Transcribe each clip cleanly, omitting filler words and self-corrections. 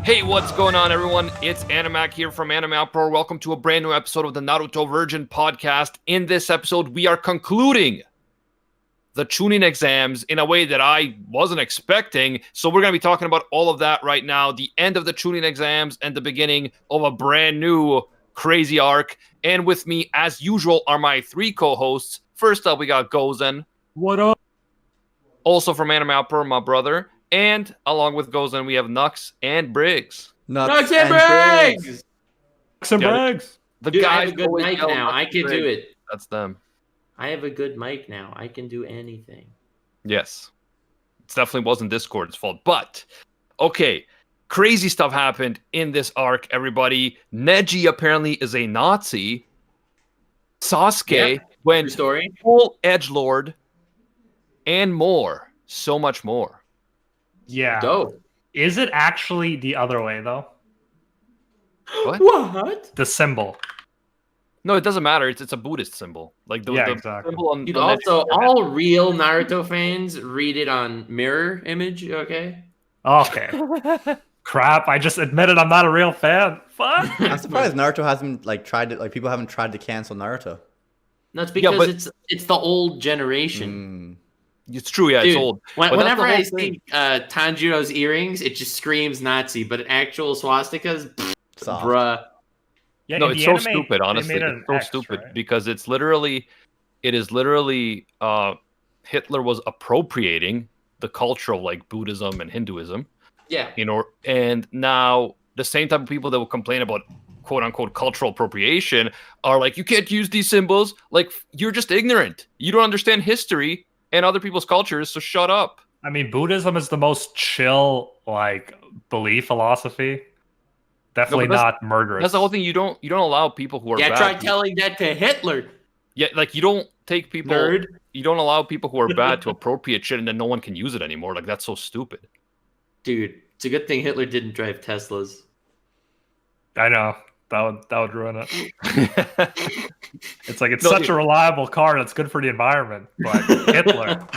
Hey, what's going on, everyone? It's Animac here from Anime Uproar. Welcome to a brand new episode of the Naruto Virgin podcast. In this episode, we are concluding the Chunin exams in a way that I wasn't expecting. So we're going to be talking about all of that right now. The end of the Chunin exams and the beginning of a brand new crazy arc. And with me, as usual, are my three co-hosts. First up, we got Gozen. What up? Also from Anime Uproar, my brother. And along with Gozen, we have Nux and Briggs. Nux and Briggs! Nux and Briggs! The Dude, guys I have a good always mic yell now. Nux I and can do Briggs. it. That's them. I have a good mic now. I can do anything. Yes. It definitely wasn't Discord's fault. But, okay. Crazy stuff happened in this arc, everybody. Medji apparently is a Nazi. Sasuke went story. full edgelord. And more. So much more. Yeah. Dope. Is it actually the other way, though? What? The symbol. No, it doesn't matter. It's a Buddhist symbol. Like the Exactly. symbol on Dude, on also, Medji. all real Naruto fans read it on mirror image, okay? Okay. Crap, I just admitted I'm not a real fan. Fuck. I'm surprised Naruto hasn't tried to people haven't tried to cancel Naruto. No, it's because but- it's the old generation. It's true, yeah, Dude, it's old. But that's Whenever the whole I thing. see Tanjiro's earrings, it just screams Nazi, but actual swastikas, Soft. bruh. Yeah, No, in it's the so anime, stupid, they honestly. made it It's an so X, stupid right? because it is literally Hitler was appropriating the culture of like Buddhism and Hinduism, Yeah. and now the same type of people that will complain about quote unquote cultural appropriation are like, you can't use these symbols. Like, you're just ignorant. You don't understand history and other people's cultures, so shut up. I mean, Buddhism is the most chill, belief philosophy. Definitely No, but not murderous. That's the whole thing. You don't allow people who are Yeah, bad. try telling that to Hitler, Yeah, like you don't take people. nerd. You don't allow people who are bad to appropriate shit, and then no one can use it anymore. Like, that's so stupid. Dude, it's a good thing Hitler didn't drive Teslas. I know. That would ruin it. It's like it's No, such dude. a reliable car that's good for the environment. But Hitler.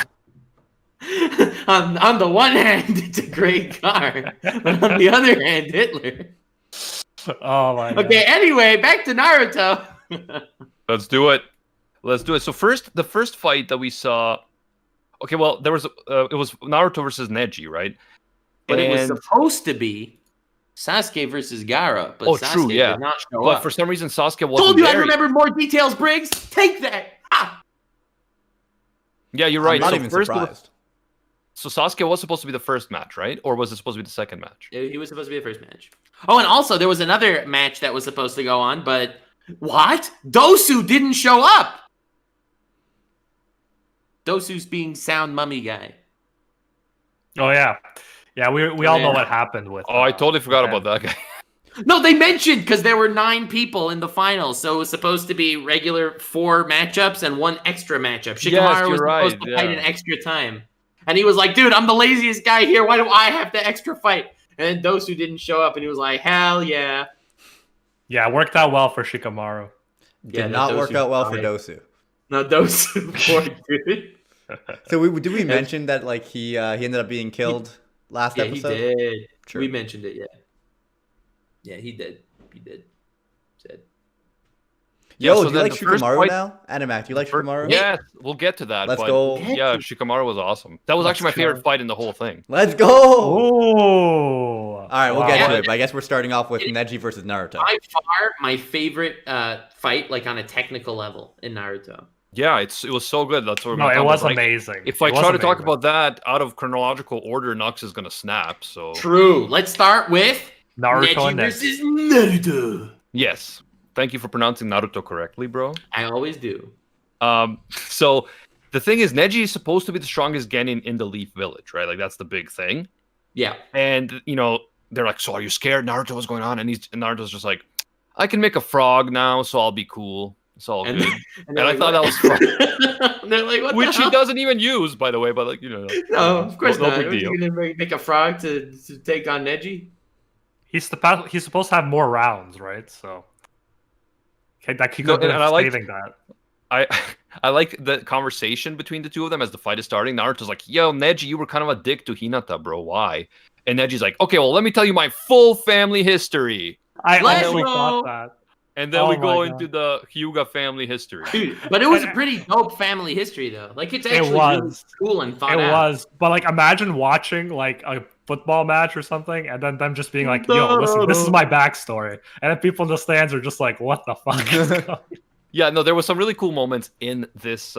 on the one hand, it's a great car, but on the other hand, Hitler. Oh my god. Okay, anyway, back to Naruto. Let's do it. Let's do it. So the first fight that we saw. Okay, well, it was Naruto versus Neji, right? But it was And- supposed to be Sasuke versus Gara, but Oh, Sasuke true, yeah. did not show But up. for some reason, Sasuke wasn't Told you I there. remember more details, Briggs. Take that. Ah! Yeah, you're I'm right. not So even first it was- surprised. So Sasuke was supposed to be the first match, right? Or was it supposed to be the second match? He was supposed to be the first match. Oh, and also there was another match that was supposed to go on, but what? Dosu didn't show up. Dosu's being sound mummy guy. Oh yeah. Yeah, we all know what happened with Oh, I totally forgot okay. about that guy. No, they mentioned because there were 9 people in the finals, so it was supposed to be regular 4 matchups and 1 extra matchup. Shikamaru was you're right, supposed to fight yeah. an extra time, and he was like, "Dude, I'm the laziest guy here. Why do I have to extra fight?" And then Dosu didn't show up, and he was like, "Hell yeah!" Yeah, it worked out well for Shikamaru. Did Yeah, not that work Dosu out well for died. Dosu. No, Dosu, poor dude. So did we mention that he ended up being killed last Yeah, episode? he did. True. We mentioned it. Yeah, yeah, he did. He did. Said. Yo, so do you then like the first Shikamaru fight- now? Animac, do you like Shikamaru? Yes, we'll get to that. Let's but go. Yeah, Shikamaru was awesome. That was Let's actually my favorite go. fight in the whole thing. Let's go! Oh. All right, we'll Wow. get to it. But I guess we're starting off with Neji versus Naruto. By far, my favorite fight, like on a technical level in Naruto. Yeah, it was so good. That's what we're No, gonna it talk was about. Like, amazing. if I It was try to talk amazing. about that out of chronological order, Nux is gonna snap. So True. Let's start with Naruto Neji and Neji. versus Naruto. yes, thank you for pronouncing Naruto correctly, bro. I always do. So the thing is, Neji is supposed to be the strongest Genin in the Leaf Village, right? Like that's the big thing. Yeah. And they're like, "So are you scared?" Naruto, what's going on? And Naruto's just like, "I can make a frog now, so I'll be cool. It's all And, good." and I they're thought like, that was fun. "What?" They're like, what Which the he hell? doesn't even use, by the way. But No, of course no not. big Are you deal. gonna make a frog to take on Neji? He's supposed to have more rounds, right? So that keep No, and I like- saving that. I like the conversation between the two of them as the fight is starting. Naruto's like, yo, Neji, you were kind of a dick to Hinata, bro. Why? And Neji's like, okay, well, let me tell you my full family history. I Let's also go. thought that. And then Oh we my go God. into the Hyuga family history. Dude, but it was a pretty dope family history though. Like it's actually really was. cool and thought It out. was, but like imagine watching like a football match or something, and then them just being like, "Yo, listen, this is my backstory," and then people in the stands are just like, "What the fuck?" is going Yeah, no, there was some really cool moments in this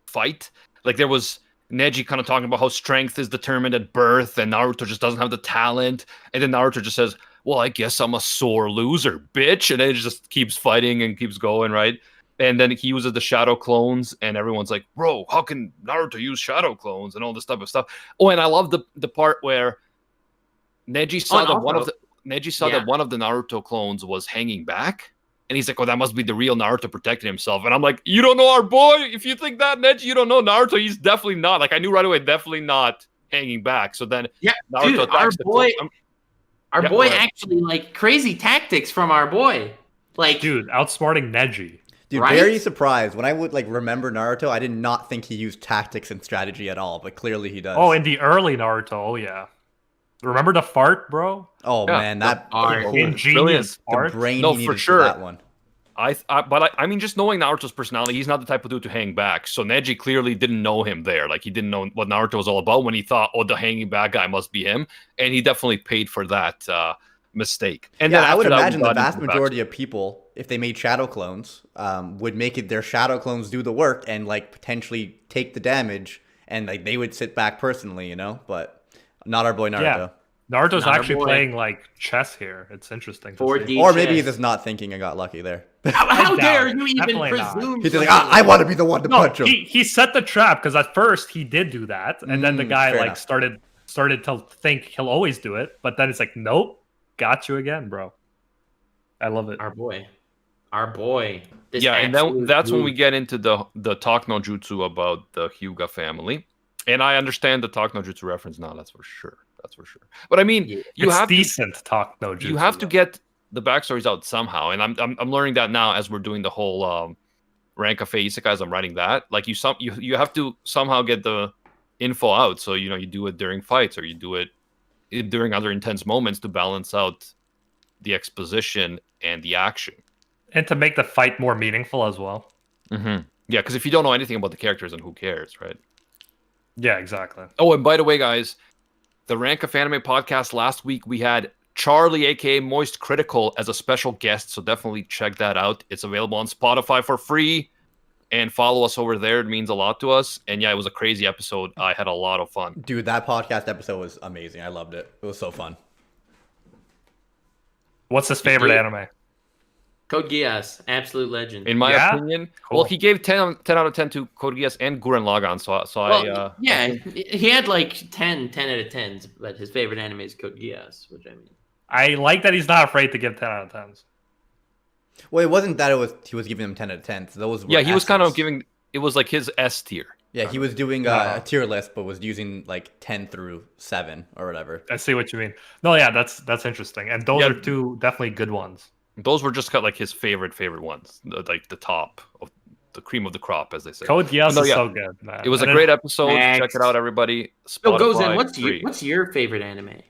fight. Like there was Neji kind of talking about how strength is determined at birth, and Naruto just doesn't have the talent. And then Naruto just says, well, I guess I'm a sore loser, bitch. And then it just keeps fighting and keeps going, right? And then he uses the shadow clones, and everyone's like, bro, how can Naruto use shadow clones and all this type of stuff? Oh, and I love the part where Neji saw and that also- that one of the Naruto clones was hanging back. And he's like, oh, that must be the real Naruto protecting himself. And I'm like, you don't know our boy? If you think that, Neji, you don't know Naruto. He's definitely not. Like, I knew right away, definitely not hanging back. So then Yeah, Naruto dude, our attacks the boy, clone. our Yeah, boy go ahead. actually like crazy tactics from our boy. Like, Dude, outsmarting Neji. Dude, Right? very surprised. When I would like remember Naruto, I did not think he used tactics and strategy at all, but clearly he does. Oh, in the early Naruto, oh yeah. Remember the fart, bro? Oh Yeah, man, that fart. oh, Ingenious the fart. brain No, he needed for sure. for that one. I mean, just knowing Naruto's personality, he's not the type of dude to hang back. So Neji clearly didn't know him there. Like, he didn't know what Naruto was all about when he thought, oh, the hanging back guy must be him. And he definitely paid for that mistake. And Yeah, then I would after that, we imagine the got vast into majority of people, if they made shadow clones, would make it their shadow clones do the work and like potentially take the damage, and like they would sit back personally, you know. But not our boy Naruto. Yeah. Naruto's Not our actually boy. playing like chess here. It's interesting to 4D. see. Or maybe he's chess. just not thinking I got lucky there. How doubt dare it. you even Definitely not. presume? He's just like, something I want to be the one to No, punch him. he set the trap because at first he did do that, and then the guy fair like enough. started to think he'll always do it, but then it's like, nope, got you again, bro. I love it. Our boy. Our boy. This Yeah, and then absolute that's when dude. we get into the talk no jutsu about the Hyuga family. And I understand the talk no jutsu reference now, that's for sure. That's for sure. But I mean, Yeah. you It's have to decent talk no jutsu. you have to though. get the backstories out somehow, and I'm learning that now as we're doing the whole rank cafe isekais. I'm writing that like you have to somehow get the info out, so you know you do it during fights or you do it during other intense moments to balance out the exposition and the action. and to make the fight more meaningful as well. Yeah, because if you don't know anything about the characters, then who cares, right? Yeah, exactly. Oh, and by the way, guys, the Rank of Anime podcast last week, we had Charlie, aka Moist Critical, as a special guest, so definitely check that out. It's available on Spotify for free, and follow us over there. It means a lot to us. And yeah, it was a crazy episode. I had a lot of fun. Dude, that podcast episode was amazing. I loved it. It was so fun. What's his favorite Yeah. anime? Code Geass, absolute legend. In my Yeah? opinion, Cool. well, he gave 10 out of 10 to Code Geass and Gurren Lagann, Well, yeah, he had like 10 out of 10s, but his favorite anime is Code Geass, which I mean. I like that he's not afraid to give 10 out of 10s. Well, it wasn't that he was giving them 10 out of 10. Those were yeah, he was kind of S's. giving, it was like his S tier. Yeah, he was doing Uh-huh. a tier list, but was using like 10 through 7 or whatever. I see what you mean. No, yeah, that's interesting. And those Yeah. are two definitely good ones. Those were just kind of like his favorite ones, like the top of the cream of the crop, as they say. Code Geass No, is yeah. so good, man. It was a And great episode. Next. Check it out, everybody. So goes in. Spotify, What's your favorite anime?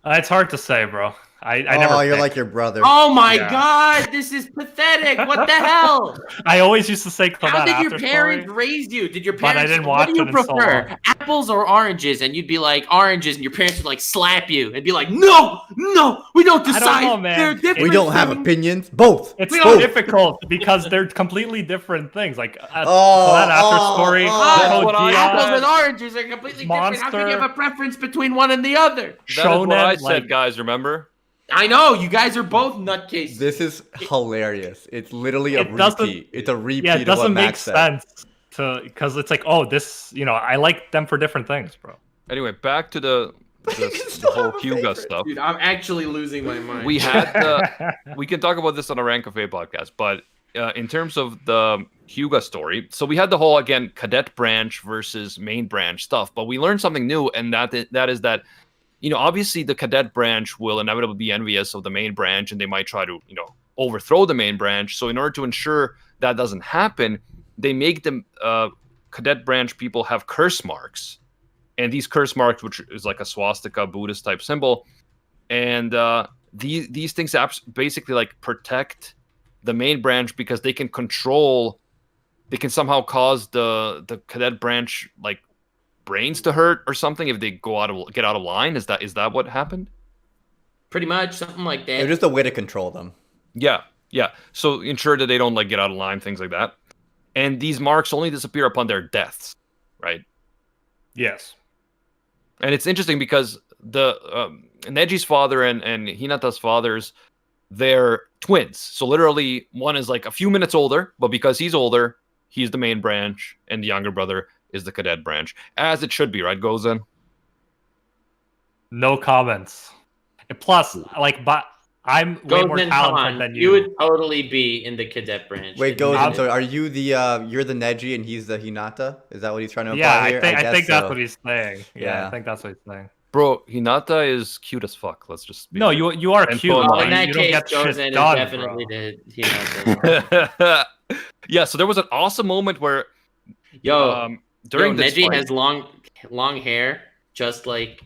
It's hard to say, bro. I never. Oh, you're pick. like your brother. Oh my Yeah. god, this is pathetic. What the hell? I always used to say How that did your after parents story. raise you? Did your But I parents didn't what do watch you it in so prefer? long. Apples or oranges? And you'd be like oranges, and your parents would like slap you and be like, No, we don't I decide. don't know, man. They're different we don't have things." opinions. Both. It's We so don't- difficult because they're completely different things. Like so Oh, that after oh, story, oh. That's Code what I Geass, Apples said. and oranges are completely different. How can you Monster. have a preference between one and the other? That is what I Shonen, said, like guys. Remember? I know you guys are both nutcases. This is hilarious. It's literally a It doesn't- repeat. It's a repeat yeah, it of what doesn't make Max said. sense to because it's like, oh, this, I like them for different things, bro. Anyway, back to the still whole have a Hyuga favorite. stuff. Dude, I'm actually losing my mind. We had we can talk about this on a Rank Cafe podcast, but in terms of the Hyuga story, so we had the whole again cadet branch versus main branch stuff, but we learned something new, and that is that obviously the cadet branch will inevitably be envious of the main branch, and they might try to overthrow the main branch. So in order to ensure that doesn't happen, they make the cadet branch people have curse marks. And these curse marks, which is like a swastika Buddhist type symbol, and these things basically like protect the main branch because they can somehow cause the cadet branch like brains to hurt or something if they get out of line. Is that what happened? Pretty much something like that. It was just a way to control them. Yeah. So ensure that they don't like get out of line, things like that. And these marks only disappear upon their deaths, right? Yes. And it's interesting because the Neji's father and Hinata's fathers, they're twins. So literally, one is like a few minutes older, but because he's older, he's the main branch, and the younger brother is the cadet branch, as it should be, right, Gozen? No comments. And plus, like, but I'm way more talented than you. You would totally be in the cadet branch. Wait, Gozen, so are you you're the Neji and he's the Hinata? Is that what he's trying to imply here? I think that's what he's saying. Yeah, I think that's what he's saying. Bro, Hinata is cute as fuck. Let's just be you are cute. Well, in that you case, don't get Gozen shit is done, definitely bro. the Hinata. Yeah, so there was an awesome moment where during this Medji fight, has long hair, just like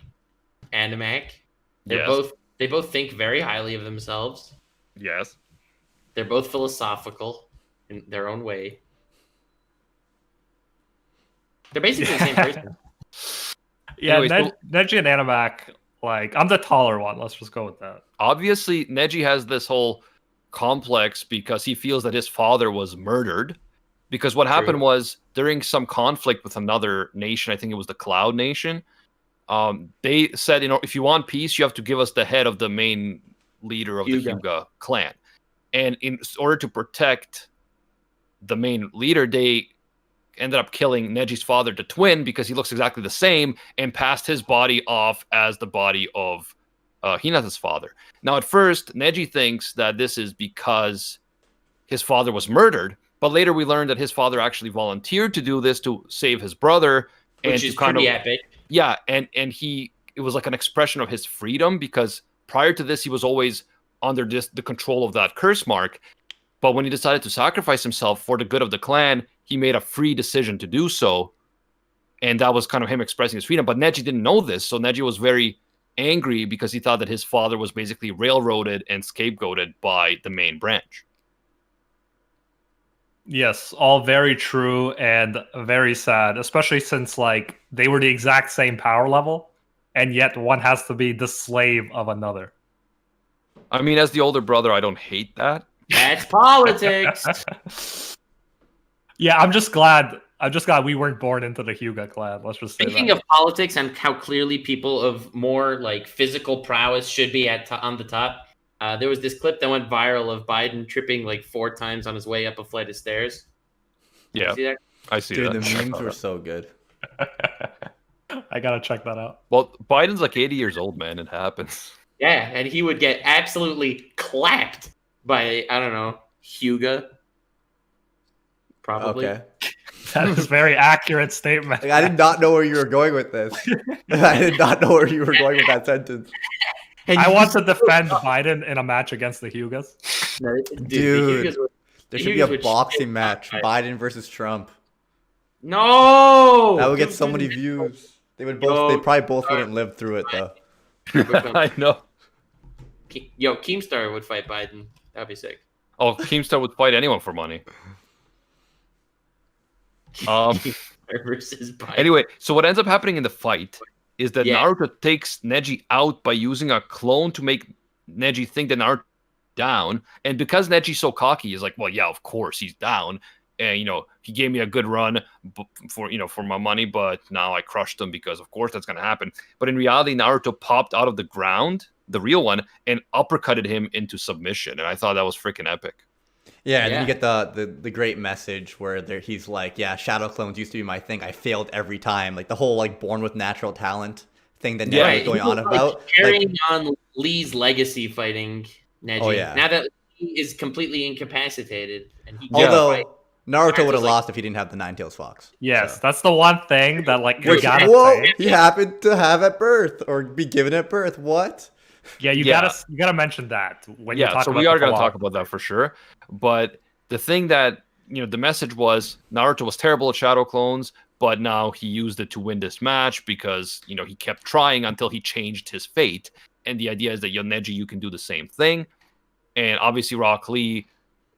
Animac. They both think very highly of themselves. yes. They're both philosophical in their own way. They're basically the same person. Yeah, Anyways, Neji and Animac, like, I'm the taller one. Let's just go with that. Obviously, Neji has this whole complex because he feels that his father was murdered. Because what happened was, during some conflict with another nation, I think it was the Cloud Nation, they said, if you want peace, you have to give us the head of the main leader of the Hyuga clan. And in order to protect the main leader, they ended up killing Neji's father, the twin, because he looks exactly the same, and passed his body off as the body of Hinata's father. Now, at first, Neji thinks that this is because his father was murdered, but later we learned that his father actually volunteered to do this to save his brother. Which is pretty epic. Yeah, and it was like an expression of his freedom, because prior to this, he was always under the control of that curse mark. But when he decided to sacrifice himself for the good of the clan, he made a free decision to do so. And that was kind of him expressing his freedom. But Neji didn't know this, so Neji was very angry because he thought that his father was basically railroaded and scapegoated by the main branch. Yes, all very true and very sad, especially since, like, they were the exact same power level, and yet one has to be the slave of another. I mean, as the older brother, I don't hate that. That's politics. Yeah, I'm just glad we weren't born into the Hyuga clan. Let's just say Speaking of politics and how clearly people of more like physical prowess should be on the top, there was this clip that went viral of Biden tripping like 4 times on his way up a flight of stairs. Yeah, See that? I see Dude, that. the memes were so good. I gotta check that out. Well, Biden's like 80 years old, man. It happens. Yeah, and he would get absolutely clapped by, I don't know, Hyuga. Probably. Okay. That is a very accurate statement. Like, I did not know where you were going with this. I did not know where you were going with that sentence. And I want to defend Biden in a match against the Hyugas. Dude, the there should be Hyugas a would boxing shit match. on Biden versus Trump. No! That would get so many views. They would both. They probably both wouldn't live through it though. I know. Yo, Keemstar would fight Biden. That'd be sick. Oh, Keemstar would fight anyone for money. Versus Biden. Anyway, so what ends up happening in the fight is that Yeah. Naruto takes Neji out by using a clone to make Neji think that Naruto down. And because Neji's so cocky, he's like, well, yeah, of course he's down. And, he gave me a good run for my money, but now I crushed him because, of course, that's going to happen. But in reality, Naruto popped out of the ground, the real one, and uppercutted him into submission. And I thought that was freaking epic. Yeah, and then you get the great message where he's like, yeah, shadow clones used to be my thing. I failed every time. Like the whole like born with natural talent thing that Neji was going on about. Carrying on Lee's legacy fighting Neji. Oh, yeah. Now that Lee is completely incapacitated. And he Although fight. Naruto would have like- lost if he didn't have the Nine-Tails Fox. Yes, So. that's the one thing that, like, you Which, gotta whoa, say. he happened to have at birth or be given at birth. What? Yeah, you gotta mention that when you talk so about we are going to talk about that for sure. But the thing that the message was Naruto was terrible at shadow clones, but now he used it to win this match because, he kept trying until he changed his fate. And the idea is that, Neji, you can do the same thing. And obviously Rock Lee,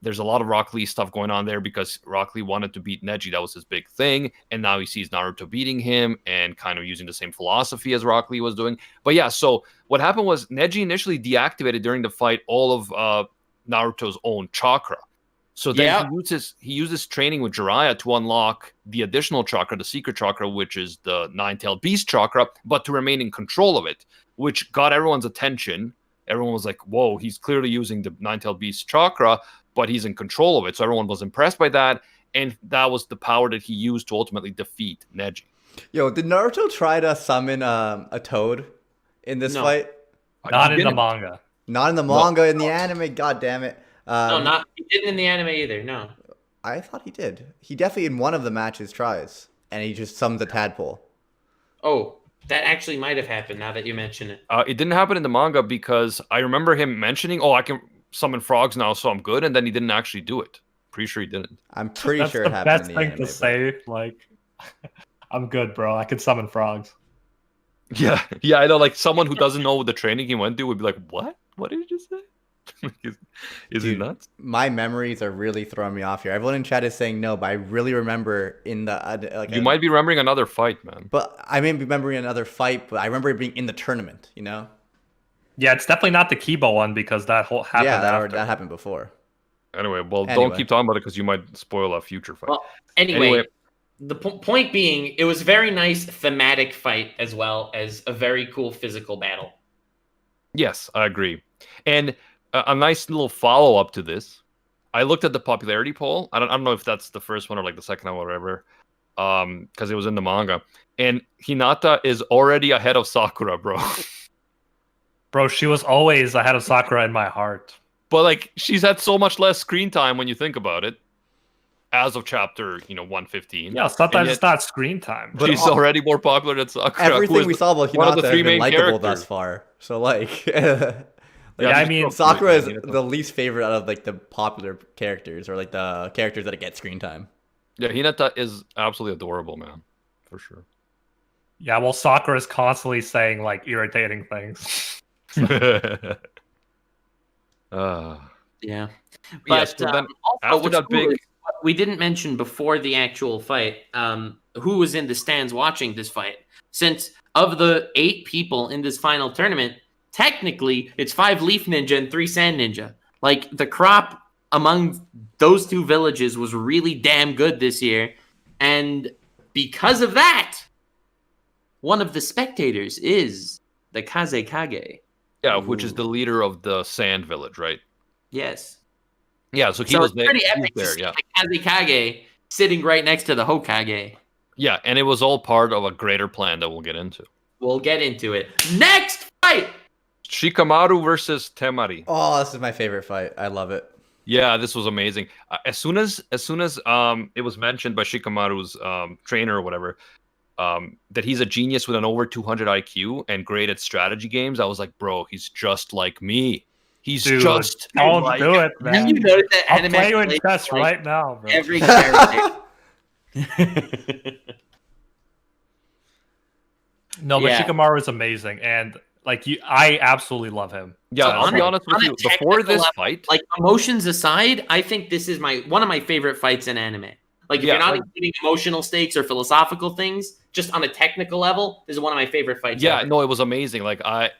there's a lot of Rock Lee stuff going on there because Rock Lee wanted to beat Neji. That was his big thing. And now he sees Naruto beating him and kind of using the same philosophy as Rock Lee was doing. But yeah, so what happened was Neji initially deactivated during the fight all of Naruto's own chakra. So then he uses training with Jiraiya to unlock the additional chakra, the secret chakra, which is the nine-tailed beast chakra, but to remain in control of it, which got everyone's attention. Everyone was like, whoa, he's clearly using the nine-tailed beast chakra, but he's in control of it. So everyone was impressed by that, and that was the power that he used to ultimately defeat Neji. Yo, did Naruto try to summon a toad in this fight? Not in the manga. Not in the manga, in the anime. God damn it. No, he didn't in the anime either. No, I thought he did. He definitely in one of the matches tries, and he just summons a tadpole. Oh, that actually might have happened. Now that you mention it, it didn't happen in the manga because I remember him mentioning, "Oh, I can summon frogs now, so I'm good," and then he didn't actually do it. Pretty sure he didn't. I'm pretty sure it happened in the anime. That's the best thing to say. Like, I'm good, bro. I can summon frogs. Yeah, I know. Like someone who doesn't know what the training he went through would be like, "What? What did you just say?" Is he nuts? My memories are really throwing me off here. Everyone in chat is saying no, but I really remember in the you might be remembering another fight, man. But I may be remembering another fight, but I remember it being in the tournament. Yeah, it's definitely not the Kibo one because that whole happened. Yeah, that happened before. Anyway, don't keep talking about it because you might spoil a future fight. Well, anyway. The point being, it was a very nice thematic fight as well as a very cool physical battle. Yes, I agree. And a nice little follow-up to this. I looked at the popularity poll. I don't know if that's the first one or like the second one or whatever, because it was in the manga. And Hinata is already ahead of Sakura, bro. Bro, she was always ahead of Sakura in my heart. But like, she's had so much less screen time when you think about it. As of chapter, 115. Yeah, sometimes it's not screen time. But she's already more popular than Sakura. Everything we saw about Hinata has been likable thus far. So like, I mean, Sakura is the least favorite out of like the popular characters or like the characters that get screen time. Yeah, Hinata is absolutely adorable, man, for sure. Yeah, well, Sakura is constantly saying like irritating things. Yeah, but then after that big. We didn't mention before the actual fight who was in the stands watching this fight. Since of the 8 people in this final tournament, technically it's 5 Leaf Ninja and 3 Sand Ninja. Like the crop among those 2 villages was really damn good this year, and because of that, one of the spectators is the Kazekage. Yeah, which is the leader of the Sand Village, right? Yes. Yeah, so he was there. Pretty epic to see the Kazekage sitting right next to the Hokage. Yeah, and it was all part of a greater plan that we'll get into. We'll get into it. Next fight! Shikamaru versus Temari. Oh, this is my favorite fight. I love it. Yeah, this was amazing. As soon as it was mentioned by Shikamaru's trainer or whatever, that he's a genius with an over 200 IQ and great at strategy games, I was like, bro, he's just like me. He's just don't do it, man. You notice that I'll play you in chess right now, bro. Every character. No, but Shikamaru is amazing, and like I absolutely love him. Yeah, I'll be honest with you. Before this fight, like emotions aside, I think this is one of my favorite fights in anime. Like if you're not including emotional stakes or philosophical things, just on a technical level, this is one of my favorite fights. Yeah, ever. No, it was amazing.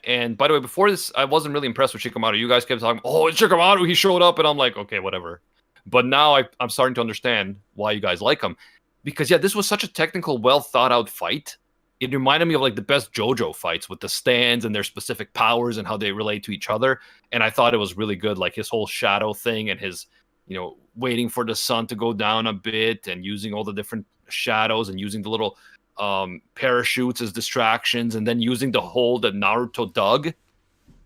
And by the way, before this, I wasn't really impressed with Shikamaru. You guys kept talking, oh, it's Shikamaru, he showed up, and I'm like, okay, whatever. But now I'm starting to understand why you guys like him. Because this was such a technical, well thought out fight. It reminded me of like the best JoJo fights with the stands and their specific powers and how they relate to each other. And I thought it was really good, like his whole shadow thing and his, waiting for the sun to go down a bit and using all the different shadows and using the little parachutes as distractions and then using the hole that Naruto dug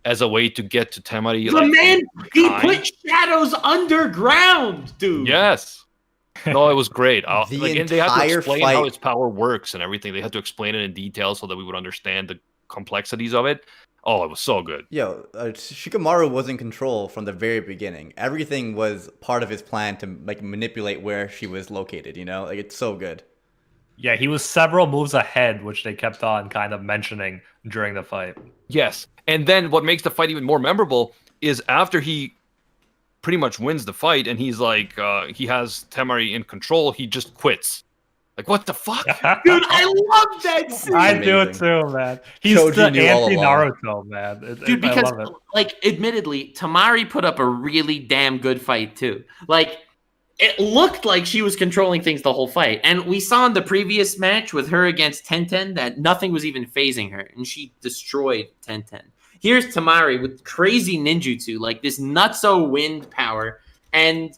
as a way to get to Temari. He put shadows underground, dude. Yes. No, it was great. And they had to explain fight. how its power works and everything. They had to explain it in detail so that we would understand the complexities of it. Oh, it was so good. Yo, Shikamaru was in control from the very beginning. Everything was part of his plan to like manipulate where she was located. You know, like it's so good. Yeah, he was several moves ahead, which they kept on kind of mentioning during the fight. Yes. And then what makes the fight even more memorable is after he pretty much wins the fight and he's like, he has Temari in control, he just quits. Like, what the fuck? Dude, I love that scene. I do it Amazing. too, man. He's Choji the knew all anti-Naruto, man. Dude, I because love it. like admittedly, Temari put up a really damn good fight too. Like it looked like she was controlling things the whole fight. And we saw in the previous match with her against Tenten that nothing was even phasing her, and she destroyed Tenten. Here's Temari with crazy ninjutsu, like this nutso wind power, and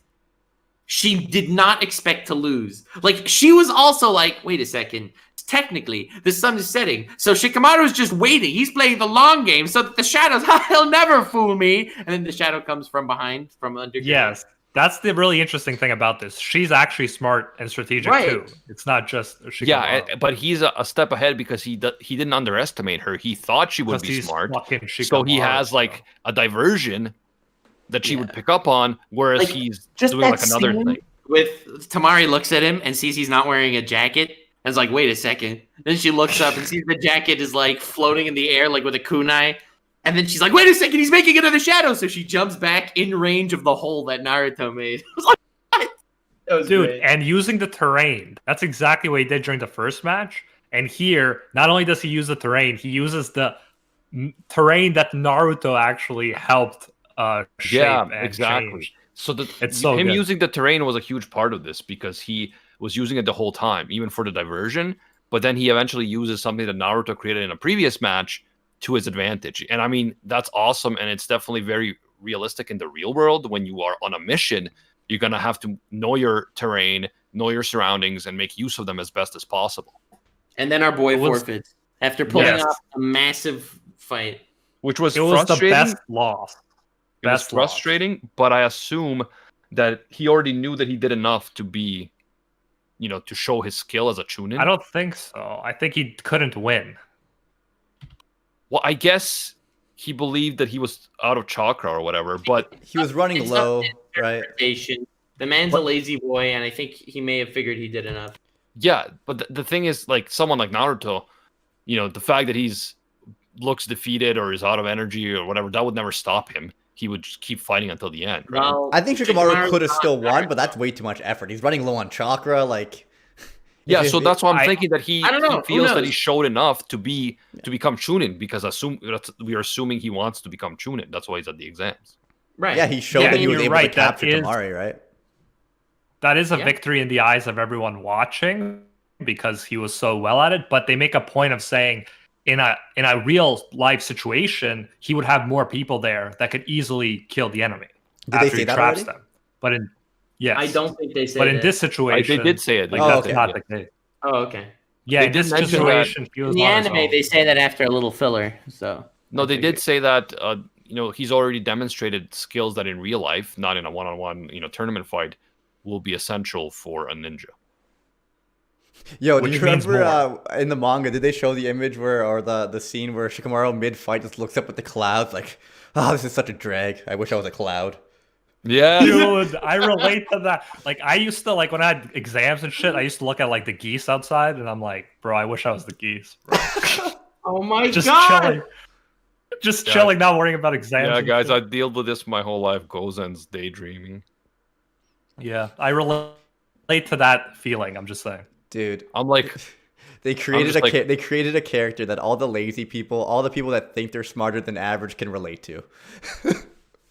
she did not expect to lose. Like, she was also like, wait a second, technically, the sun is setting. So Shikamaru is just waiting. He's playing the long game so that the shadows, he'll never fool me. And then the shadow comes from behind, from under. Yes, that's the really interesting thing about this. She's actually smart and strategic too. It's not just Shikamaru. Yeah, but he's a step ahead because he didn't underestimate her. He thought she would be smart. So he has like a diversion that she would pick up on, whereas Like, he's just doing that like another scene thing. With Temari looks at him and sees he's not wearing a jacket. And is like, wait a second. Then she looks up and sees the jacket is like floating in the air, like with a kunai. And then she's like, wait a second, he's making another shadow. So she jumps back in range of the hole that Naruto made. I was like, what? That was Dude, great. and using the terrain. That's exactly what he did during the first match. And here, not only does he use the terrain, he uses the terrain that Naruto actually helped shape and exactly. change. So It's so him good. using the terrain was a huge part of this because he was using it the whole time, even for the diversion. But then he eventually uses something that Naruto created in a previous match to his advantage. And I mean, that's awesome. And it's definitely very realistic in the real world. When you are on a mission, you're going to have to know your terrain, know your surroundings, and make use of them as best as possible. And then our boy It was- forfeits after pulling Yes. off a massive fight. Which was It was the frustrating. best loss. It was Best loss. frustrating, but I assume that he already knew that he did enough to be, to show his skill as a chunin. I don't think so. I think he couldn't win. Well, I guess he believed that he was out of chakra or whatever, but He was running It's low, not right? interpretation. The man's a lazy boy, and I think he may have figured he did enough. yeah, but the thing is, like someone like Naruto, the fact that looks defeated or is out of energy or whatever, that would never stop him. He would just keep fighting until the end, right? Well, I think Shikamaru Shikamaru's could have not still won, Naruto. but that's way too much effort. He's running low on chakra, like. Yeah, if- so if- that's why I'm I- thinking that he I don't know. Who feels that he knows? showed enough to become chunin because we are assuming he wants to become chunin. That's why he's at the exams. Right. Yeah, he showed Yeah, that he was you're able right, to that capture is- Temari, right? That is a Yeah. victory in the eyes of everyone watching because he was so well at it. But they make a point of saying in a real life situation, he would have more people there that could easily kill the enemy Did they after say he that traps already? them. But in yes, I don't think they said But in that. this situation, They did say it. like, Oh, that's okay. not the case. Oh, okay. Yeah, They in did this mention situation, he In was the on his anime, own. they say that after a little filler. So No, I they figured. did say that he's already demonstrated skills that in real life, not in a one-on-one tournament fight, will be essential for a ninja. Yo, do Which you means remember in the manga, did they show the image or the scene where Shikamaru mid-fight just looks up at the clouds like, oh, this is such a drag. I wish I was a cloud. Yeah, Dude, I relate to that. Like, I used to, like, when I had exams and shit, I used to look at, like, the geese outside, and I'm like, bro, I wish I was the geese. Bro. Oh my Just god! chilling. Just Yeah. chilling, not worrying about exams. yeah, and guys, shit. I dealt with this my whole life. Gozen's daydreaming. Yeah, I relate to that feeling, I'm just saying. Dude, I'm like, they created just like- they created a character that all the lazy people, all the people that think they're smarter than average can relate to.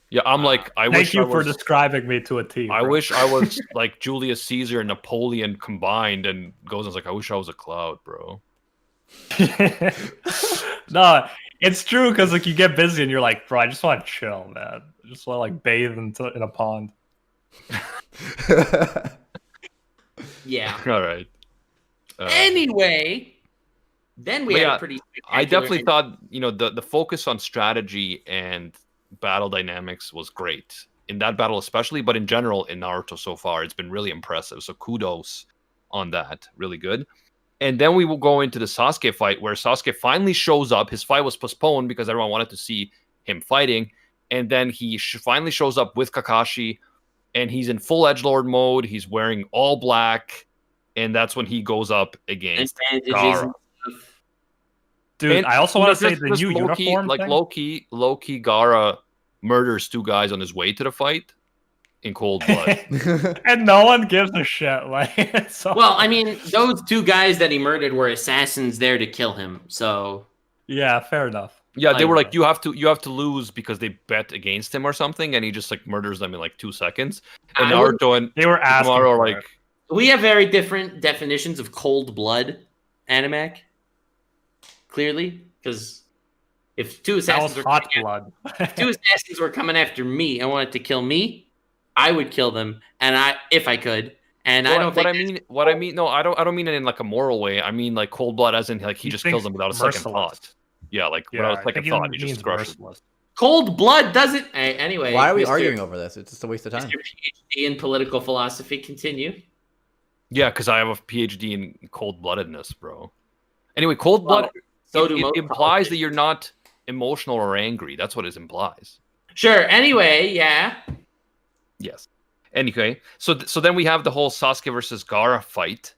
yeah, I'm like, I Thank wish you I for was. describing me to a T. I bro. wish I was like Julius Caesar and Napoleon combined, and Gozen's like, I wish I was a cloud, bro. No, it's true because like you get busy and you're like, bro, I just want to chill, man. I just want to like bathe in a pond. Yeah. All right. Anyway, then we But had yeah, a pretty. I definitely spectacular- thought the focus on strategy and battle dynamics was great in that battle especially, but in general in Naruto so far it's been really impressive. So kudos on that, really good. And then we will go into the Sasuke fight where Sasuke finally shows up. His fight was postponed because everyone wanted to see him fighting. And then he finally shows up with Kakashi, and he's in full edgelord mode. He's wearing all black, and that's when he goes up against Gara. Dude, And, I also you know, want to say just- the just new low-key- uniform like thing. low-key, Gara murders 2 guys on his way to the fight in cold blood. And no one gives a shit. Like, it's so Well, I mean, those 2 guys that he murdered were assassins there to kill him. So yeah, fair enough. Yeah, they were Like- like, you have to lose because they bet against him or something, and he just like murders them in like 2 seconds. And I wouldn't- Naruto and They were asking Shikamaru are for like, it. we have very different definitions of cold blood, Animac. Clearly, because if 2 That was assassins were hot coming blood. if 2 assassins were coming after me and wanted to kill me, I would kill them, and if I could. And I don't think what I mean, no, I don't mean it in like a moral way. I mean like cold blood, as in like he He just kills thinks them without a second merciless. thought. Yeah, like Yeah, without I a second think he thought, he means just crushes. merciless. cold blood doesn't. Anyway, Why are we Mr. arguing over this? It's just a waste of time. Mr. PhD in political philosophy, continue. Yeah, because I have a PhD in cold bloodedness, bro. Anyway, cold blood So do it most implies politics. that you're not emotional or angry. That's what it implies. Sure. Anyway, yeah. Yes. Anyway, so then we have the whole Sasuke versus Gara fight,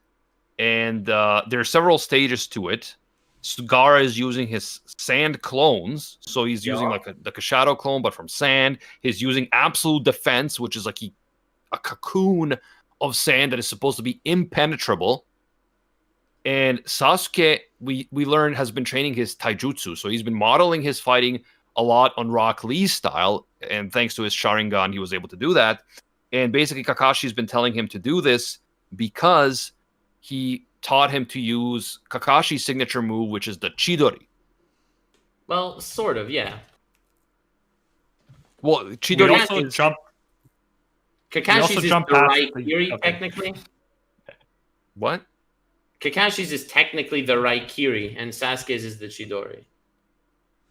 and there are several stages to it. So Gara is using his sand clones, so he's using like a shadow clone, but from sand. He's using absolute defense, which is like a cocoon of sand that is supposed to be impenetrable. And Sasuke, we learned, has been training his taijutsu, so he's been modeling his fighting a lot on Rock Lee's style, and thanks to his Sharingan, he was able to do that. And basically, Kakashi's been telling him to do this because he taught him to use Kakashi's signature move, which is the Chidori. Well, sort of, yeah. Well, We Chidori also is... jump. Kakashi's is the jump past right the- Kiri, okay. technically. What? Kakashi's is technically the right Kiri, and Sasuke's is the Chidori.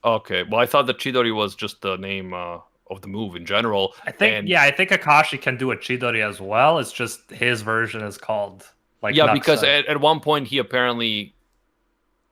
Okay, well, I thought the Chidori was just the name of the move in general. I think, and, I think Akashi can do a Chidori as well. It's just his version is called like yeah, Natsu. because at one point he apparently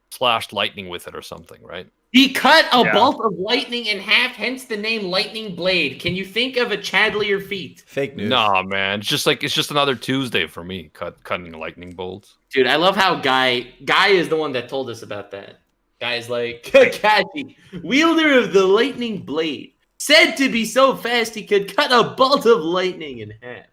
slashed lightning with it or something, right? He cut a Yeah. bolt of lightning in half, hence the name Lightning Blade. Can you think of a Chadlier feat? Fake news. Nah, man, it's just another Tuesday for me, cutting lightning bolts. Dude, I love how Guy is the one that told us about that. Guy's like, Kakashi, wielder of the Lightning Blade, said to be so fast he could cut a bolt of lightning in half.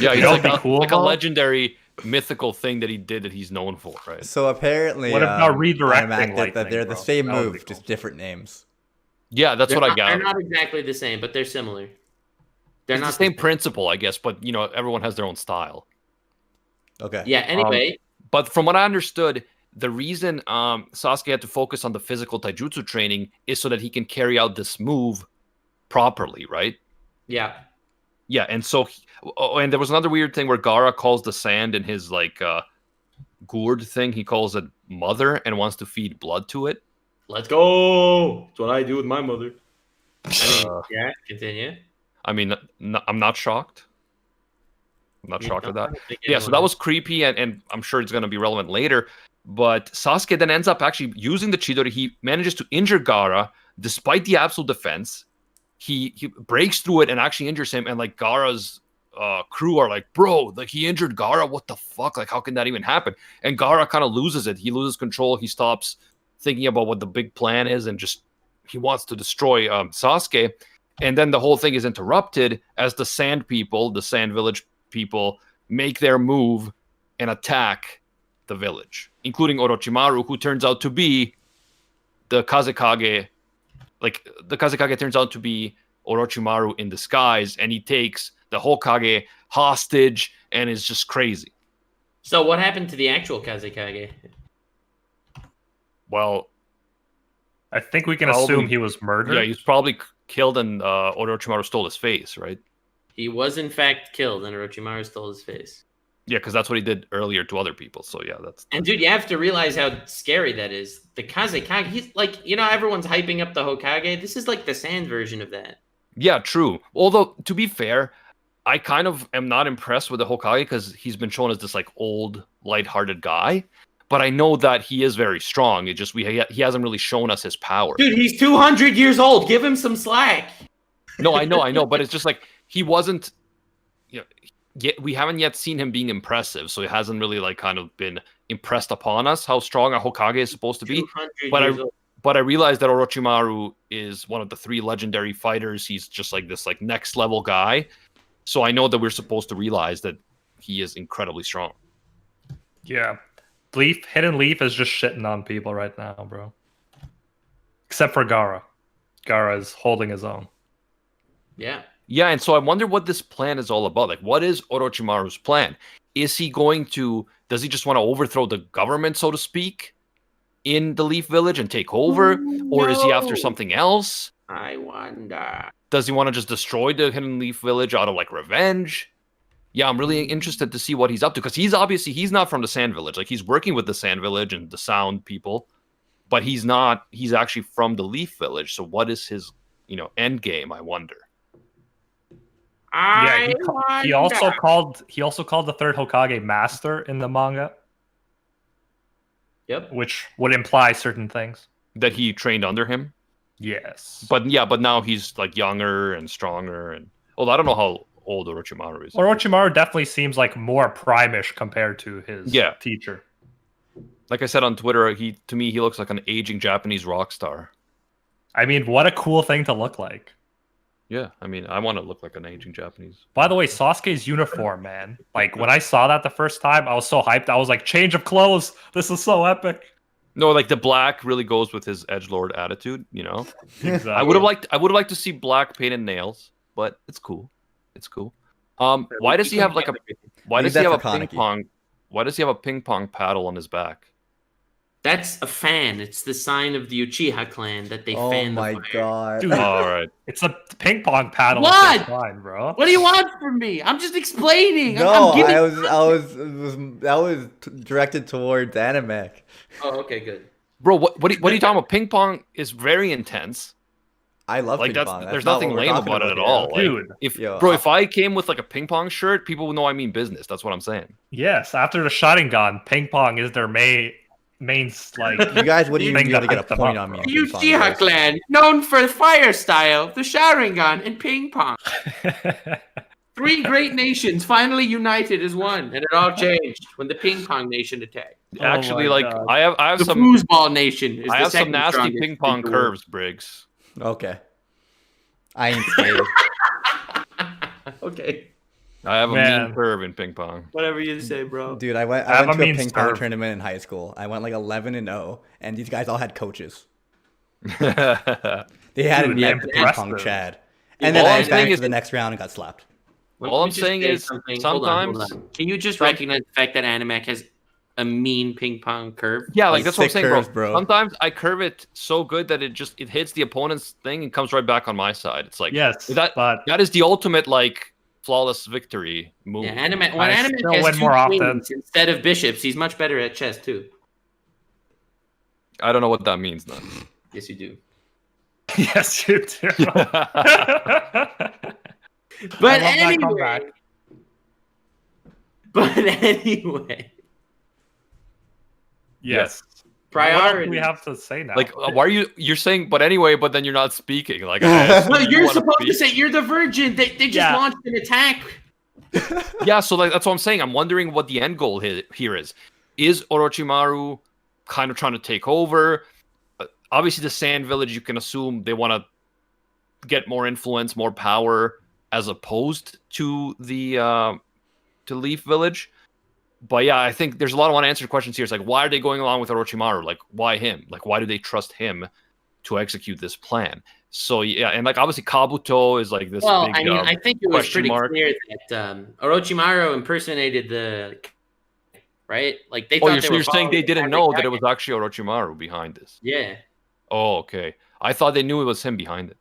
Yeah, he's That like, would be cool, like a though. legendary mythical thing that he did that he's known for, right? So apparently, What about redirecting Imac, that lightning, they're the bro? same That would move, be just cool. different names. Yeah, that's what I They're got. not exactly the same, but they're similar. They're It's not the same principle, I guess, but you know, everyone has their own style. Okay. Yeah, anyway. But from what I understood, the reason Sasuke had to focus on the physical taijutsu training is so that he can carry out this move properly, right? Yeah. Yeah, and so and there was another weird thing where Gara calls the sand in his like gourd thing, he calls it mother and wants to feed blood to it. Let's go. That's what I do with my mother. Uh, Yeah, continue. I mean, I'm not shocked. I'm not shocked at that. I don't think Yeah, so anyone that is. was creepy, and I'm sure it's going to be relevant later. But Sasuke then ends up actually using the Chidori. He manages to injure Gara despite the absolute defense. He breaks through it and actually injures him. And like Gara's crew are like, bro, like he injured Gara. What the fuck? Like, how can that even happen? And Gara kind of loses it. He loses control. He stops thinking about what the big plan is and just he wants to destroy Sasuke. And then the whole thing is interrupted as the Sand people, the Sand Village people, make their move and attack the village, including Orochimaru, who turns out to be the Kazekage. Like, the Kazekage turns out to be Orochimaru in disguise, and he takes the Hokage hostage and is just crazy. So what happened to the actual Kazekage? Well, I think we can Probably- assume he was murdered. yeah, he's probably killed and Orochimaru stole his face, right? He was in fact killed, and Orochimaru stole his face. Yeah, because that's what he did earlier to other people. So yeah, that's And dude, you have to realize how scary that is. The Kazekage, he's like, you know, everyone's hyping up the Hokage. This is like the Sand version of that. yeah, true. Although to be fair, I kind of am not impressed with the Hokage because he's been shown as this like old lighthearted guy. But I know that he is very strong. It just he hasn't really shown us his power. Dude, he's 200 years old. Give him some slack. No, I know, but it's just like he wasn't. We haven't yet seen him being impressive, so it hasn't really like kind of been impressed upon us how strong a Hokage is supposed to be. But I realized that Orochimaru is one of the 3 legendary fighters. He's just like this like next level guy. So I know that we're supposed to realize that he is incredibly strong. Yeah. Hidden Leaf is just shitting on people right now, bro. Except for Gara. Gara is holding his own. Yeah. Yeah, and so I wonder what this plan is all about. Like, what is Orochimaru's plan? Is he going to... Does he just want to overthrow the government, so to speak, in the Leaf Village and take over? Or is he after something else? I wonder. Does he want to just destroy the Hidden Leaf Village out of, like, revenge? Yeah, I'm really interested to see what he's up to. Because he's not from the Sand Village. Like, he's working with the Sand Village and the Sound people. But he's not... He's actually from the Leaf Village. So what is his, end game, I wonder? He also called the 3rd Hokage Master in the manga. Yep. Which would imply certain things. That he trained under him? Yes. But now he's like younger and stronger and I don't know how old Orochimaru is. Orochimaru definitely seems like more prime-ish compared to his teacher. Like I said on Twitter, to me he looks like an aging Japanese rock star. I mean, what a cool thing to look like. Yeah, I mean, I want to look like an aging Japanese. By the way, Sasuke's uniform, man. Like, when I saw that the first time, I was so hyped. I was like, change of clothes. This is so epic. No, like the black really goes with his edgelord attitude, Exactly. I would have liked to see black painted nails, but it's cool. It's cool. Why does he have like a ping pong paddle on his back? That's a fan. It's the sign of the Uchiha clan that they fan the fire. Oh my god. Dude, all right. It's a ping pong paddle. What? Fine, bro. What do you want from me? I'm just explaining. No, I'm giving... that was directed towards Animec. Oh, okay, good. Bro, what are you talking about? Ping pong is very intense. I love like ping pong. There's nothing lame about it at all. Dude. Like, if I came with like a ping pong shirt, people would know I mean business. That's what I'm saying. Yes, after the Sharingan, ping pong is their main like. You guys wouldn't even thing be able to that get a hyped them point up, on me. bro. The Uchiha clan, known for the fire style, the Sharingan, and ping pong. 3 great nations finally united as one, and it all changed when the ping pong nation attacked. Actually, like God. I have The some foosball nation is I the have some second nasty strongest ping pong in the world. curves, Briggs. Okay. I ain't scared. Okay. I have a Man. mean curve in ping pong. Whatever you say, bro. Dude, I went have to a a mean ping pong serve. tournament in high school. I went like 11-0, and these guys all had coaches. All They had Dude, a net impressive. ping pong Chad. And then All I I'm advanced saying to is- the next round and got slapped. All I'm Let me just saying say is something. sometimes- Hold on. Can you just recognize the fact that Animac has a mean ping pong curve? Yeah, like that's what I'm Sick saying, curves, bro. bro. Sometimes I curve it so good that it hits the opponent's thing and comes right back on my side. It's like Yes, that but that is the ultimate like flawless victory move. Yeah, Animac. When I Animac still has win 2 more often. queens instead of bishops, he's much better at chess too. I don't know what that means then. Yes, you do. yes, you do. But I love that anyway. comeback. But anyway. Yes. Priority. What else do we have to say now? Like, why are you're saying but anyway, but then you're not speaking? Like, No, you you're wanna supposed to speak? say you're the virgin. They just Yeah. launched an attack. Yeah, so like that's what I'm saying. I'm wondering what the end goal here is. Is Orochimaru kind of trying to take over? Obviously, the Sand Village, you can assume they want to get more influence, more power, as opposed to the to Leaf Village. But yeah, I think there's a lot of unanswered questions here. It's like, why are they going along with Orochimaru? Like, why him? Like, why do they trust him to execute this plan? So yeah, and like obviously Kabuto is like this. Well, big, I mean, I think it was question pretty mark. clear that Orochimaru impersonated the right. Like they Oh, thought so they you're were saying they following didn't every know that it dragon. was actually Orochimaru behind this? Yeah. Oh, okay. I thought they knew it was him behind it.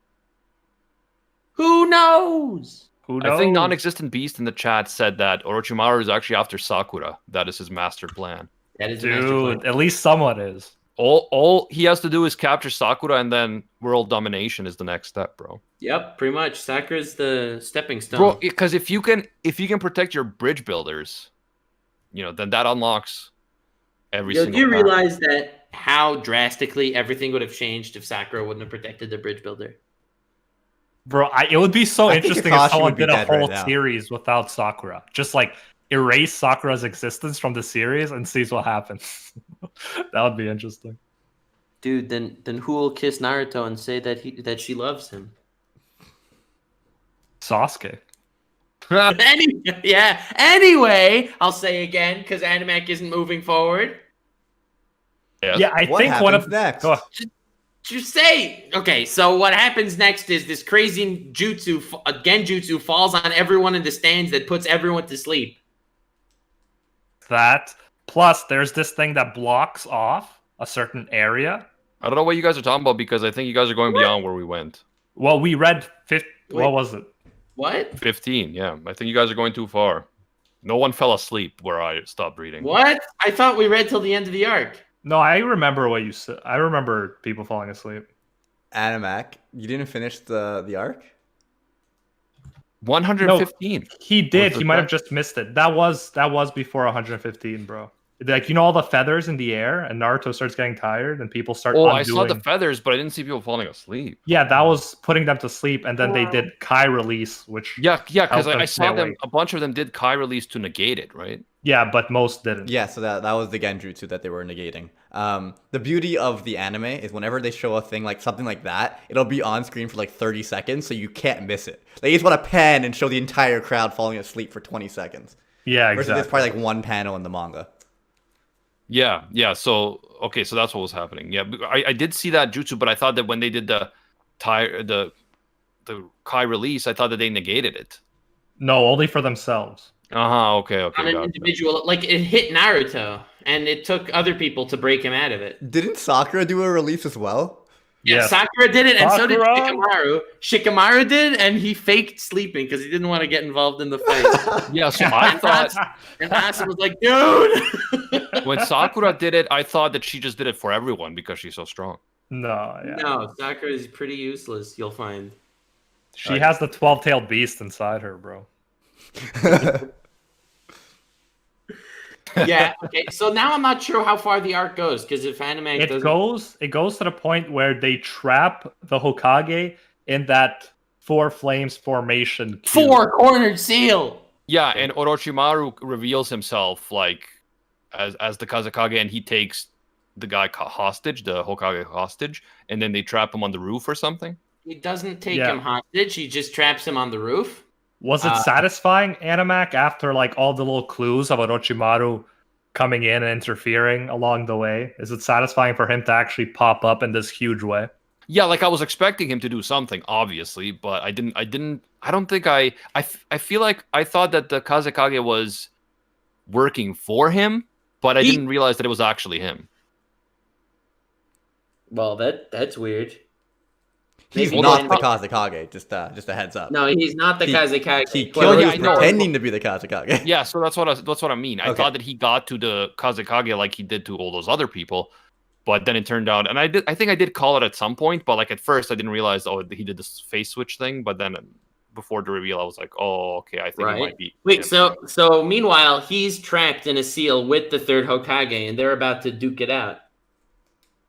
Who knows? Who knows? I think non-existent beast in the chat said that Orochimaru is actually after Sakura. That is his master plan. That is the master Dude, plan. at least someone is. All he has to do is capture Sakura, and then world domination is the next step, bro. Yep, pretty much. Sakura's the stepping stone. Bro, because if you can protect your bridge builders, then that unlocks every Do single you path. realize that how drastically everything would have changed if Sakura wouldn't have protected the bridge builder? Bro, it would be so I think interesting if Kakashi someone would be did a dead right whole now. series without Sakura. Just like erase Sakura's existence from the series and sees what happens. That would be interesting. Dude, then who will kiss Naruto and say that she loves him? Sasuke. Anyway, I'll say again because Animac isn't moving forward. Yes. Yeah, I What think one happens of next? Go- Just say okay. So what happens next is this crazy genjutsu falls on everyone in the stands that puts everyone to sleep. that. Plus, there's this thing that blocks off a certain area. I don't know what you guys are talking about because I think you guys are going beyond where we went. Well, we read Wait. what was it? What? 15, yeah. I think you guys are going too far. No one fell asleep where I stopped reading. What? I thought we read till the end of the arc. No, I remember what you said. I remember people falling asleep. Animac, you didn't finish the arc? 115. He did. Was He it might that? have just missed it. That was before 115, bro. Like, all the feathers in the air, and Naruto starts getting tired, and people start Oh, undoing. I saw the feathers, but I didn't see people falling asleep. Yeah, that was putting them to sleep, and then they did Kai release, which Yeah, because Help them I stay saw them. awake. A bunch of them did Kai release to negate it, right? yeah, but most didn't. Yeah, so that was the genjutsu that they were negating. The beauty of the anime is whenever they show a thing like something like that, it'll be on screen for like 30 seconds, so you can't miss it. They just want to pan and show the entire crowd falling asleep for 20 seconds. Yeah, Versus exactly. there's probably like one panel in the manga. Yeah. So okay, so that's what was happening. Yeah, I did see that jutsu, but I thought that when they did the Kai release, I thought that they negated it. No, only for themselves. Okay, On an gotcha. individual, like it hit Naruto, and it took other people to break him out of it. Didn't Sakura do a release as well? Yeah, Yes. Sakura did it, and so did Sakura? Shikamaru. Shikamaru did, and he faked sleeping because he didn't want to get involved in the fight. Yeah, so I thought And Asa was like, dude! when Sakura did it, I thought that she just did it for everyone because she's so strong. No, yeah. No, Sakura is pretty useless, you'll find. She has the 12-tailed beast inside her, bro. Yeah, okay, so now I'm not sure how far the arc goes, because if anime It doesn't... goes to the point where they trap the Hokage in that four flames formation. cube. Four-cornered seal! Yeah, and Orochimaru reveals himself like as the Kazekage, and he takes the guy hostage, the Hokage hostage, and then they trap him on the roof or something. He doesn't take Yeah. him hostage, he just traps him on the roof. Was it satisfying, Animac, after like all the little clues of Orochimaru coming in and interfering along the way? Is it satisfying for him to actually pop up in this huge way? Yeah, like I was expecting him to do something, obviously, but I don't think I feel like I thought that the Kazekage was working for him, but I didn't realize that it was actually him. Well, that's weird. He's Maybe not then- the Kazekage, just a heads up. No, he's not the He- Kazekage. He Well, killed yeah, you I know. pretending to be the Kazekage. Yeah, so that's what I mean. I Okay. thought that he got to the Kazekage like he did to all those other people, but then it turned out, and I think I did call it at some point, but like at first I didn't realize he did this face switch thing, but then before the reveal I was like, oh, okay, I think it Right. might be. Wait, him. so meanwhile, he's trapped in a seal with the third Hokage, and they're about to duke it out.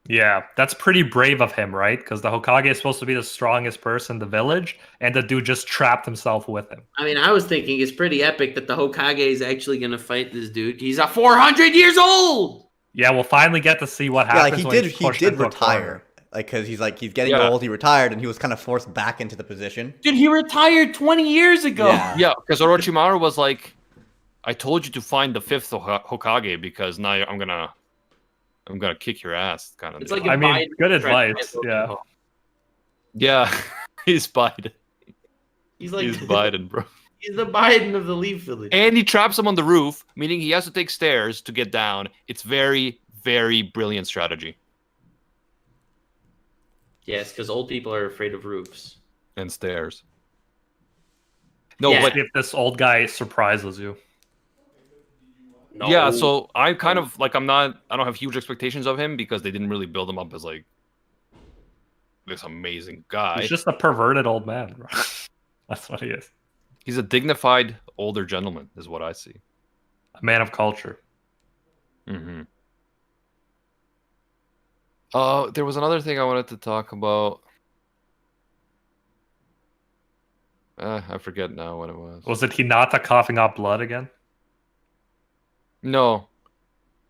Yeah, that's pretty brave of him, right? Because the Hokage is supposed to be the strongest person in the village, and the dude just trapped himself with him. I mean, I was thinking it's pretty epic that the Hokage is actually going to fight this dude. He's 400 years old! Yeah, we'll finally get to see what Yeah, like happens. he when did. he's He pushed did into a corner. retire, like because he's getting Yeah. old. He retired, and he was kind of forced back into the position. Dude, he retired 20 years ago! Yeah. Yeah, because Orochimaru was like, I told you to find the fifth Hokage because now I'm gonna kick your ass, kind of. It's like deal. a I mean, Biden good threat advice, by yeah. Pokemon. Yeah, he's Biden. He's like He's Biden, bro. he's the Biden of the Leaf Village. And he traps him on the roof, meaning he has to take stairs to get down. It's very, very brilliant strategy. Yes, because old people are afraid of roofs. And stairs. No, Yeah. but If this old guy surprises you. No. yeah, so I kind of like I don't have huge expectations of him because they didn't really build him up as like this amazing guy. He's just a perverted old man, bro. That's what he is. He's a dignified older gentleman, is what I see. A man of culture. Mm-hmm. There was another thing I wanted to talk about. I forget now what it was. Was it Hinata coughing up blood again? No.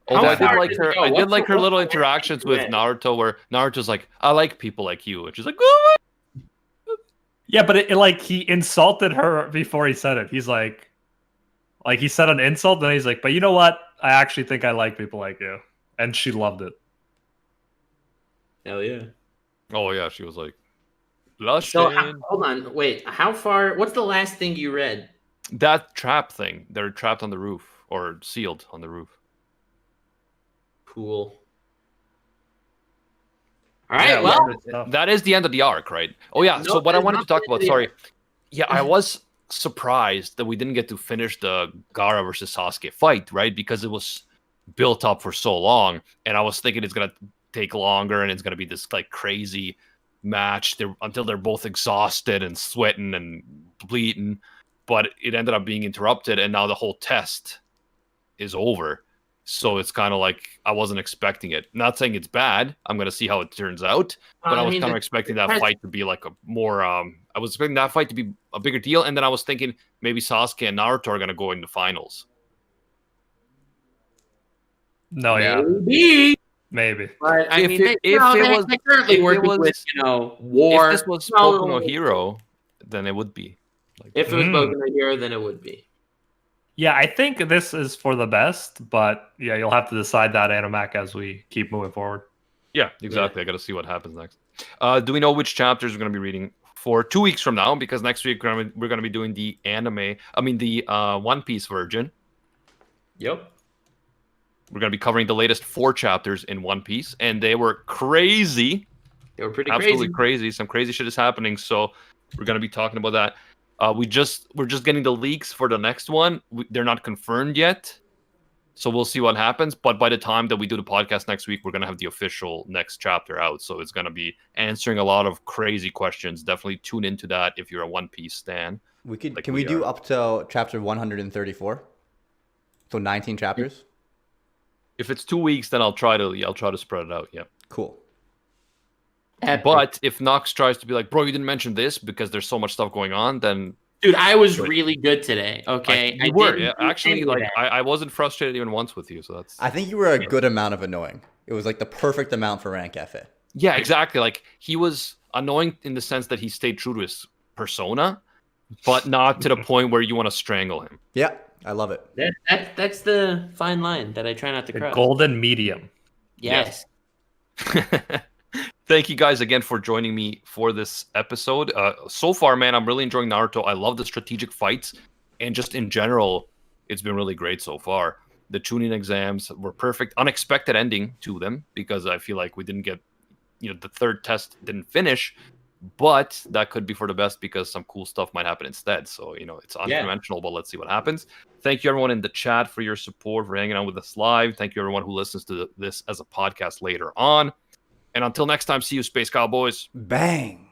How Although I did far like did her, it go? I did What's like the- her what's little the last interactions thing you with read? Naruto, where Naruto's like, "I like people like you," and she's like, "Oh." Yeah, but it like he insulted her before he said it. He's like he said an insult, then he's like, "But you know what? I actually think I like people like you," and she loved it. Hell yeah. Oh yeah, she was like, So "Blushing." hold on, wait. How far? What's the last thing you read? That trap thing. They're trapped on the roof or sealed on the roof. Cool. All right. Yeah, well, Good stuff. that is the end of the arc, right? Oh yeah. No, So what I that is wanted not to talk the end of about. the Sorry. arc. Yeah, I was surprised that we didn't get to finish the Gara versus Sasuke fight, right? Because it was built up for so long, and I was thinking it's gonna take longer, and it's gonna be this like crazy match until they're both exhausted and sweating and bleeding. But it ended up being interrupted, and now the whole test is over. So it's kind of like I wasn't expecting it. Not saying it's bad. I'm gonna see how it turns out. But I was mean, kind of the expecting that test- fight to be like a more. I was expecting that fight to be a bigger deal, and then I was thinking maybe Sasuke and Naruto are gonna go in the finals. No, yeah, Maybe. maybe. But I If mean, it- they, if it they're was- currently if it working was- with war. If this was No, Boku no Hero, then it would be. Like, If it was Mm. Boku no Hero, then it would be. Yeah, I think this is for the best, but yeah, you'll have to decide that, Animac, as we keep moving forward. yeah, exactly. I got to see what happens next. Do we know which chapters we're gonna be reading for 2 weeks from now? Because next week we're gonna be doing the anime. I mean the One Piece version. Yep. We're going to be covering the latest 4 chapters in One Piece, and they were crazy, They were pretty absolutely crazy. crazy. Some crazy shit is happening, so we're going to be talking about that. We're just getting the leaks for the next one. They're not confirmed yet, so we'll see what happens. But by the time that we do the podcast next week, we're going to have the official next chapter out, so it's going to be answering a lot of crazy questions. Definitely tune into that if you're a One Piece stan. Can we do up to chapter 134? So 19 chapters? If it's 2 weeks, then I'll try to spread it out. Yeah. Cool. Epic. But if Nox tries to be like, bro, you didn't mention this because there's so much stuff going on, then Dude, I was really good today. Okay, you were. didn't Yeah, do actually, any of like that. I wasn't frustrated even once with you, so that's I think you were a good amount of annoying. It was like the perfect amount for Rant Cafe. yeah, exactly. Like he was annoying in the sense that he stayed true to his persona, but not to the point where you want to strangle him. Yeah, I love it. That's the fine line that I try not to The cross. golden medium. Yes. Thank you guys again for joining me for this episode. So far, man, I'm really enjoying Naruto. I love the strategic fights, and just in general, it's been really great so far. The tuning exams were perfect. Unexpected ending to them because I feel like we didn't get, the third test didn't finish, but that could be for the best because some cool stuff might happen instead. So, it's unconventional, but let's see what happens. Thank you, everyone in the chat, for your support, for hanging out with us live. Thank you, everyone who listens to this as a podcast later on. And until next time, see you, Space Cowboys. Bang.